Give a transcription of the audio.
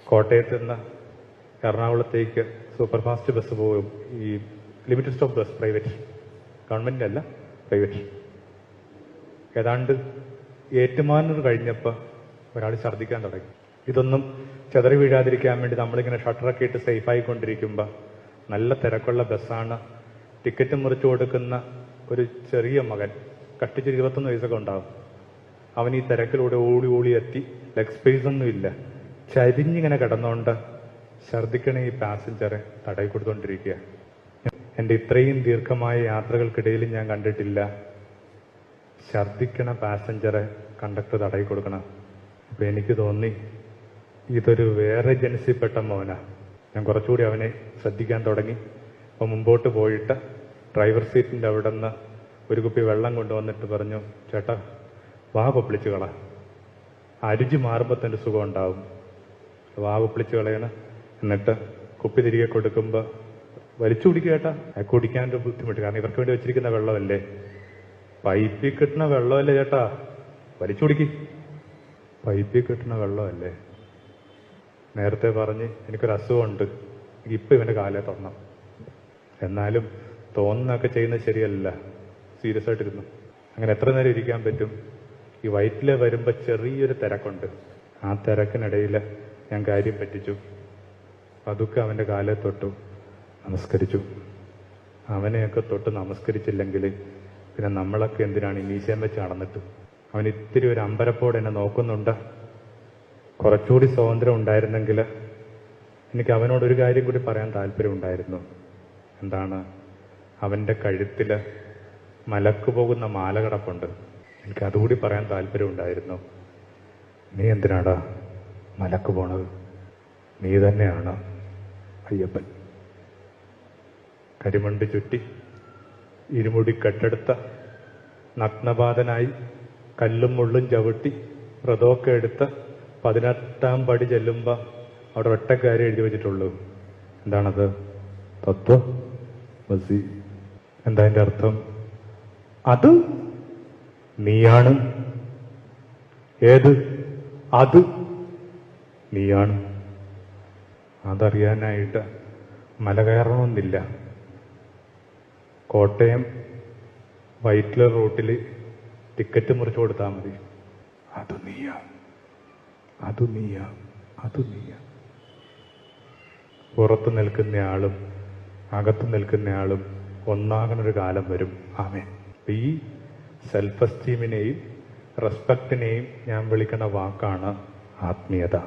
കോട്ടയത്ത് നിന്ന് എറണാകുളത്തേക്ക് സൂപ്പർ ഫാസ്റ്റ് ബസ് പോകും. ഈ limited stop bus, private, government അല്ല, പ്രൈവറ്റ്. ഏതാണ്ട് ഏറ്റുമാനൂർ കഴിഞ്ഞപ്പോൾ ഒരാൾ ഛർദ്ദിക്കാൻ തുടങ്ങി. ഇതൊന്നും ചെതറി വീഴാതിരിക്കാൻ വേണ്ടി നമ്മളിങ്ങനെ ഷട്ടറൊക്കെ ഇട്ട് സേഫായിക്കൊണ്ടിരിക്കുമ്പോൾ നല്ല തിരക്കുള്ള ബസ്സാണ്. ടിക്കറ്റ് മുറിച്ചു കൊടുക്കുന്ന ഒരു ചെറിയ മകൻ, കഷ്ടിച്ച് 21 വയസ്സൊക്കെ ഉണ്ടാകും. അവൻ ഈ തിരക്കിലൂടെ ഓടി ഓടി എത്തി. ലെഗ് സ്പേസ് ഒന്നുമില്ല, ചരിഞ്ഞിങ്ങനെ കിടന്നുകൊണ്ട് ഛർദ്ദിക്കണ ഈ പാസഞ്ചറെ തടയി കൊടുത്തുകൊണ്ടിരിക്കുക. എൻ്റെ ഇത്രയും ദീർഘമായ യാത്രകൾക്കിടയിൽ ഞാൻ കണ്ടിട്ടില്ല ഛർദ്ദിക്കണ പാസഞ്ചറെ കണ്ടക്ടർ തടയി കൊടുക്കണം. അപ്പൊ എനിക്ക് തോന്നി ഇതൊരു വേറെ ജനസിൽപ്പെട്ട മോനാ. ഞാൻ കുറച്ചുകൂടി അവനെ ശ്രദ്ധിക്കാൻ തുടങ്ങി. അപ്പോൾ മുമ്പോട്ട് പോയിട്ട് ഡ്രൈവർ സീറ്റിൻ്റെ അവിടെ നിന്ന് ഒരു കുപ്പി വെള്ളം കൊണ്ടുവന്നിട്ട് പറഞ്ഞു, ചേട്ടാ വാ കൊപ്പിളിച്ച് കള, അരുചി മാറുമ്പോൾ തന്നെ സുഖം ഉണ്ടാവും, വാ കൊപ്പിളിച്ച് കളയണം. എന്നിട്ട് കുപ്പി തിരികെ കൊടുക്കുമ്പോൾ വലിച്ചു കുടിക്കുക ചേട്ടാ. കുടിക്കാനൊരു ബുദ്ധിമുട്ട്, കാരണം ഇവർക്ക് വേണ്ടി വെച്ചിരിക്കുന്ന വെള്ളമല്ലേ, പൈപ്പിൽ കിട്ടുന്ന വെള്ളമല്ലേ ചേട്ടാ, വലിച്ചു കുടിക്ക്, പൈപ്പിൽ കിട്ടുന്ന വെള്ളമല്ലേ. നേരത്തെ പറഞ്ഞ് എനിക്കൊരു അസുഖമുണ്ട്, ഇപ്പം ഇവൻ്റെ കാലേ തൊടണം. എന്നാലും തോന്നുന്നൊക്കെ ചെയ്യുന്നത് ശരിയല്ല, സീരിയസ് ആയിട്ടിരുന്നു. അങ്ങനെ എത്ര നേരം ഇരിക്കാൻ പറ്റും? ഈ വയറ്റിൽ വരുമ്പോൾ ചെറിയൊരു തിരക്കുണ്ട്. ആ തിരക്കിനിടയിൽ ഞാൻ കാര്യം പറ്റിച്ചു. പതുക്കെ അവൻ്റെ കാലേ തൊട്ടു, നമസ്കരിച്ചു. അവനെയൊക്കെ തൊട്ട് നമസ്കരിച്ചില്ലെങ്കിൽ പിന്നെ നമ്മളൊക്കെ എന്തിനാണ് ഈ മീശയം വെച്ച് നടന്നിട്ട്? അവൻ ഇത്തിരി ഒരു അമ്പരപ്പോടെ എന്നെ നോക്കുന്നുണ്ട്. കുറച്ചുകൂടി സ്വാതന്ത്ര്യം ഉണ്ടായിരുന്നെങ്കിൽ എനിക്ക് അവനോടൊരു കാര്യം കൂടി പറയാൻ താല്പര്യമുണ്ടായിരുന്നു. എന്താണ്? അവൻ്റെ കഴുത്തിൽ മലക്ക് പോകുന്ന മാല കിടപ്പുണ്ട്. എനിക്ക് അതുകൂടി പറയാൻ താല്പര്യമുണ്ടായിരുന്നു. നീ എന്തിനാടാ മലക്ക് പോണത്? നീ തന്നെയാണ് അയ്യപ്പൻ. കരിമണ്ട് ചുറ്റി ഇരുമുടി കെട്ടെടുത്ത നഗ്നപാതനായി കല്ലും മുള്ളും ചവിട്ടി വ്രതമൊക്കെ എടുത്ത് 18ാം പടി ചെല്ലുമ്പോൾ അവിടെ ഒറ്റക്കാര്യം എഴുതി വെച്ചിട്ടുള്ളൂ. എന്താണത്? തത്വമസി. എന്താ അതിൻ്റെ അർത്ഥം? അത് നീയാണ്. ഏത്? അത് നീയാണ്. അതറിയാനായിട്ട് മല കയറണമെന്നില്ല. കോട്ടയം വൈറ്റ്ലർ റൂട്ടിൽ ടിക്കറ്റ് മുറിച്ചു കൊടുത്താൽ മതി. അത് നീയാ, അത് നീയാ, അത് നീയാ. പുറത്ത് നിൽക്കുന്നയാളും അകത്ത് നിൽക്കുന്നയാളും ഒന്നാകണൊരു കാലം വരും. ആമേൻ. ഈ സെൽഫ് എസ്റ്റീമിനെയും റെസ്പെക്റ്റിനെയും ഞാൻ വിളിക്കുന്ന വാക്കാണ് ആത്മീയത.